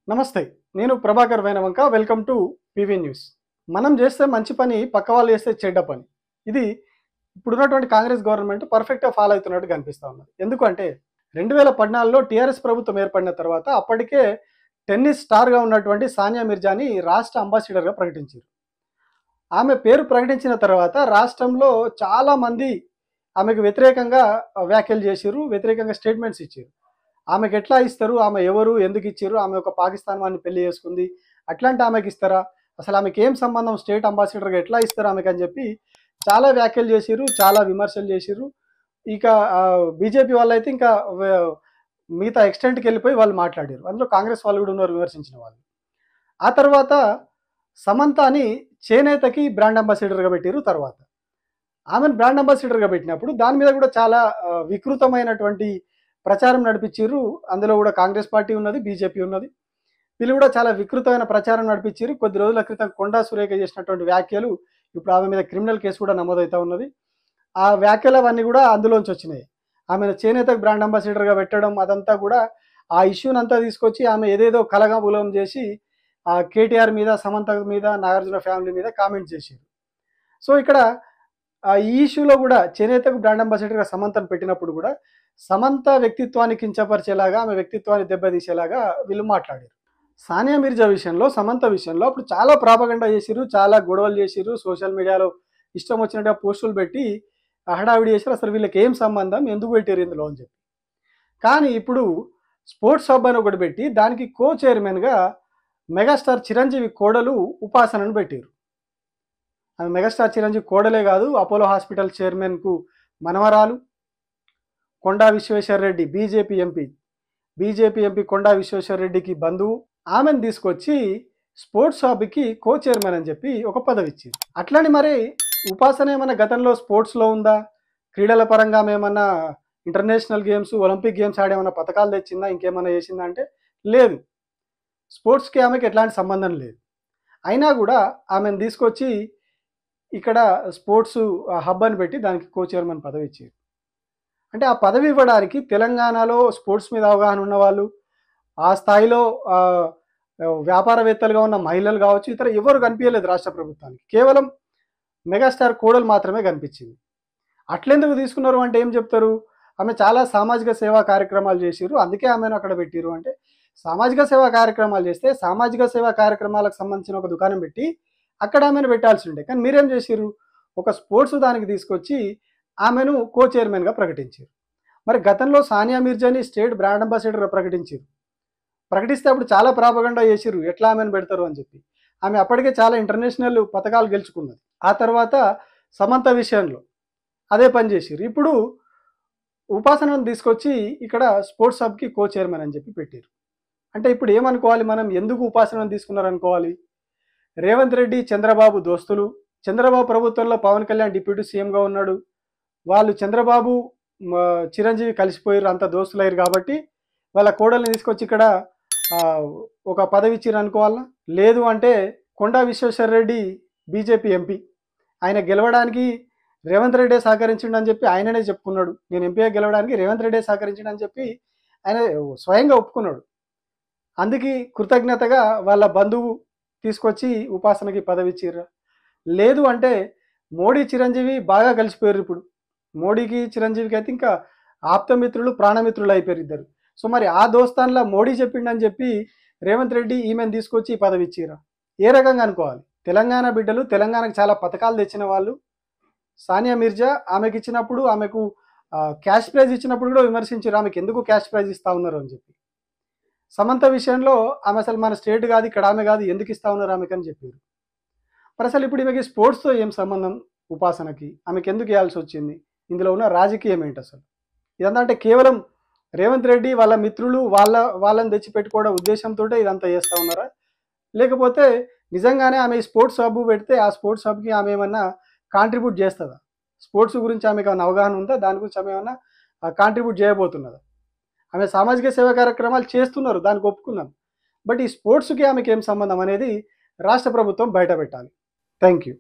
నమస్తే. నేను Prabhakar Venavanka. Welcome to PV news. మనం చేస్తే మంచి పని, పక్క వాళ్ళు చేస్తే చెడ్డ పని. ఇది ఇప్పుడున్నటువంటి కాంగ్రెస్ గవర్నమెంట్ పర్ఫెక్ట్‌గా ఫాలో అవుతున్నట్టు కనిపిస్తా ఉన్నది. ఎందుకంటే 2014లో టీఆర్ఎస్ ప్రభుత్వం ఏర్పడిన తర్వాత అప్పటికే టెన్నిస్ స్టార్‌గా ఉన్నటువంటి సానియా మిర్జాని రాష్ట్ర అంబాసిడర్‌గా ప్రకటించారు. ఆమె పేరు ప్రకటించిన తర్వాత రాష్ట్రంలో చాలామంది ఆమెకు వ్యతిరేకంగా వ్యాఖ్యలు చేసిర్రు. వ్యతిరేకంగా స్టేట్మెంట్స్ ఇచ్చిర్రు. ఆమెకెట్లా ఇస్తారు? ఆమె ఎవరు? ఎందుకిచ్చిర్రు? ఆమె ఒక పాకిస్తాన్ వాడిని పెళ్లి చేసుకుంది. అట్లాంటి ఆమెకిస్తారా? అసలు ఆమెకేం సంబంధం? స్టేట్ అంబాసిడర్‌గా ఎట్లా ఇస్తారు ఆమెకని చెప్పి చాలా వ్యాఖ్యలు చేసిర్రు. చాలా విమర్శలు చేసిర్రు. ఇక బీజేపీ వాళ్ళైతే ఇంకా మిగతా ఎక్స్‌టెంట్‌కెళ్ళిపోయి వాళ్ళు మాట్లాడారు. అందులో కాంగ్రెస్ వాళ్ళు కూడా ఉన్నారు విమర్శించిన వాళ్ళు. ఆ తర్వాత సమంతని చేనేతకి బ్రాండ్ అంబాసిడర్‌గా పెట్టిర్రు తర్వాత. ఆమెను బ్రాండ్ అంబాసిడర్‌గా పెట్టినప్పుడు దాని మీద కూడా చాలా వికృతమైనటువంటి ప్రచారం నడిపించిర్రు. అందులో కూడా కాంగ్రెస్ పార్టీ ఉన్నది, బీజేపీ ఉన్నది. వీళ్ళు కూడా చాలా వికృతమైన ప్రచారం నడిపించిర్రు. కొద్ది రోజుల క్రితం కొండా సురేఖ చేసినటువంటి వ్యాఖ్యలు ఇప్పుడు ఆమె మీద క్రిమినల్ కేసు కూడా నమోదవుతా ఉన్నది. ఆ వ్యాఖ్యలు అవన్నీ కూడా అందులోంచి వచ్చినాయి. ఆమెను చేనేతకు బ్రాండ్ అంబాసిడర్‌గా పెట్టడం అదంతా కూడా ఆ ఇష్యూనంతా తీసుకొచ్చి ఆమె ఏదేదో కలగాపులగం చేసి కేటీఆర్ మీద, సమంత మీద, నాగార్జున ఫ్యామిలీ మీద కామెంట్స్ చేసిర్రు. సో, ఇక్కడ ఈ ఇష్యూలో కూడా చేనేతకు బ్రాండ్ అంబాసిడర్‌గా సమంతను పెట్టినప్పుడు కూడా సమంత వ్యక్తిత్వాన్ని కించపరిచేలాగా, ఆమె వ్యక్తిత్వాన్ని దెబ్బతీసేలాగా వీళ్ళు మాట్లాడారు. సానియా మిర్జా విషయంలో, సమంత విషయంలో అప్పుడు చాలా ప్రాపగండా చేసిర్రు, చాలా గొడవలు చేసిర్రు. సోషల్ మీడియాలో ఇష్టం వచ్చినట్టుగా పోస్టులు పెట్టి హడావిడి చేశారు. అసలు వీళ్ళకి ఏం సంబంధం? ఎందుకు పెట్టారు ఇందులో అని చెప్పి. కానీ ఇప్పుడు స్పోర్ట్స్ హబ్ అని ఒకటి పెట్టి దానికి కో చైర్మన్‌గా మెగాస్టార్ చిరంజీవి కోడలు ఉపాసనను పెట్టారు. ఆమె మెగాస్టార్ చిరంజీవి కోడలే కాదు, అపోలో హాస్పిటల్ చైర్మన్‌కు మనవరాలు. కొండా విశ్వేశ్వరరెడ్డి బీజేపీ ఎంపీ కొండా విశ్వేశ్వరరెడ్డికి బంధువు. ఆమెను తీసుకొచ్చి స్పోర్ట్స్ హబ్‌కి కో చైర్మన్ అని చెప్పి ఒక పదవి ఇచ్చింది. అట్లని మరి ఉపాసన ఏమన్నా గతంలో స్పోర్ట్స్‌లో ఉందా? క్రీడల పరంగా ఆమె ఏమన్నా ఇంటర్నేషనల్ గేమ్స్, ఒలింపిక్ గేమ్స్ ఆడేమన్నా పథకాలు తెచ్చిందా? ఇంకేమన్నా చేసిందా అంటే లేదు. స్పోర్ట్స్‌కి ఆమెకి ఎట్లాంటి సంబంధం లేదు. అయినా కూడా ఆమెను తీసుకొచ్చి ఇక్కడ స్పోర్ట్స్ హబ్ అని పెట్టి దానికి కో చైర్మన్ పదవి ఇచ్చారు. అంటే ఆ పదవి ఇవ్వడానికి తెలంగాణలో స్పోర్ట్స్ మీద అవగాహన ఉన్నవాళ్ళు, ఆ స్థాయిలో వ్యాపారవేత్తలుగా ఉన్న మహిళలు కావచ్చు, ఇతర ఎవరు కనిపించలేదు రాష్ట్ర ప్రభుత్వానికి. కేవలం మెగాస్టార్ కోడలు మాత్రమే కనిపించింది. అట్లెందుకు తీసుకున్నారు అంటే ఏం చెప్తారు? ఆమె చాలా సామాజిక సేవా కార్యక్రమాలు చేసిర్రు. అందుకే ఆమెను అక్కడ పెట్టిర్రు అంటే, సామాజిక సేవా కార్యక్రమాలు చేస్తే సామాజిక సేవా కార్యక్రమాలకు సంబంధించిన ఒక దుకాణం పెట్టి అక్కడ ఆమెను పెట్టాల్సి ఉండే. కానీ మీరేం చేసిర్రు? ఒక స్పోర్ట్స్ దానికి తీసుకొచ్చి ఆమెను కో చైర్మన్‌గా ప్రకటించారు. మరి గతంలో సానియా మిర్జాని స్టేట్ బ్రాండ్ అంబాసిడర్‌గా ప్రకటించారు. ప్రకటిస్తే అప్పుడు చాలా ప్రాపగండా చేసిర్రు. ఎట్లా ఆమెను పెడతారు అని చెప్పి. ఆమె అప్పటికే చాలా ఇంటర్నేషనల్ పతకాలు గెలుచుకున్నది. ఆ తర్వాత సమంత విషయంలో అదే పని చేసిర్రు. ఇప్పుడు ఉపాసనను తీసుకొచ్చి ఇక్కడ స్పోర్ట్స్ హబ్‌కి కో చైర్మన్ అని చెప్పి పెట్టారు. అంటే ఇప్పుడు ఏమనుకోవాలి మనం? ఎందుకు ఉపాసనను తీసుకున్నారనుకోవాలి? రేవంత్ రెడ్డి, చంద్రబాబు దోస్తులు. చంద్రబాబు ప్రభుత్వంలో పవన్ కళ్యాణ్ డిప్యూటీ సీఎంగా ఉన్నాడు. వాళ్ళు చంద్రబాబు, చిరంజీవి కలిసిపోయారు, అంత దోస్తులయ్యారు కాబట్టి వాళ్ళ కోడల్ని తీసుకొచ్చి ఇక్కడ ఒక పదవి ఇచ్చిర్రు అనుకోవాలనా? లేదు అంటే కొండా విశ్వేశ్వరరెడ్డి బీజేపీ ఎంపీ. ఆయన గెలవడానికి రేవంత్ రెడ్డే సహకరించిండని చెప్పి ఆయననే చెప్పుకున్నాడు. నేను ఎంపీగా గెలవడానికి రేవంత్ రెడ్డే సహకరించిండని చెప్పి ఆయన స్వయంగా ఒప్పుకున్నాడు. అందుకే కృతజ్ఞతగా వాళ్ళ బంధువు తీసుకొచ్చి ఉపాసనకి పదవి ఇచ్చిర్రా? లేదు అంటే మోడీ, చిరంజీవి బాగా కలిసిపోయారు ఇప్పుడు. మోడీకి, చిరంజీవికి అయితే ఇంకా ఆప్తమిత్రులు, ప్రాణమిత్రులు అయిపోయారు ఇద్దరు. సో మరి ఆ దోస్తాన్లా మోడీ చెప్పిండని చెప్పి రేవంత్ రెడ్డి ఈమెను తీసుకొచ్చి పదవి ఇచ్చిర్రా? ఏ రకంగా అనుకోవాలి? తెలంగాణ బిడ్డలు, తెలంగాణకు చాలా పథకాలు తెచ్చిన వాళ్ళు. సానియా మిర్జా ఆమెకి ఇచ్చినప్పుడు, ఆమెకు క్యాష్ ప్రైజ్ ఇచ్చినప్పుడు కూడా విమర్శించారు. ఆమెకు ఎందుకు క్యాష్ ప్రైజ్ ఇస్తా ఉన్నారు అని చెప్పి. సమంత విషయంలో ఆమె అసలు మన స్టేట్ కాదు, ఇక్కడ ఆమె కాదు, ఎందుకు ఇస్తా ఉన్నారు ఆమెకని చెప్పారు. మరి అసలు ఇప్పుడు ఈమెకి స్పోర్ట్స్‌తో ఏం సంబంధం? ఉపాసనకి ఆమెకి ఎందుకు ఇవ్వాల్సి వచ్చింది? ఇందులో ఉన్న రాజకీయం ఏంటి అసలు? ఇదంతా అంటే కేవలం రేవంత్ రెడ్డి వాళ్ళ మిత్రులు వాళ్ళని తెచ్చిపెట్టుకోవడం ఉద్దేశంతోటే ఇదంతా చేస్తా ఉన్నారా? లేకపోతే నిజంగానే ఆమె ఈ స్పోర్ట్స్ హబ్ పెడితే ఆ స్పోర్ట్స్ హబ్‌కి ఆమె ఏమన్నా కాంట్రిబ్యూట్ చేస్తదా? స్పోర్ట్స్ గురించి ఆమెకు ఏమన్నా అవగాహన ఉందా? దాని గురించి ఆమె ఏమన్నా కాంట్రిబ్యూట్ చేయబోతున్నదా? ఆమె సామాజిక సేవా కార్యక్రమాలు చేస్తున్నారు, దానికి ఒప్పుకుందాం. బట్ ఈ స్పోర్ట్స్‌కి ఆమెకి ఏం సంబంధం అనేది రాష్ట్ర ప్రభుత్వం బయటపెట్టాలి. Thank you.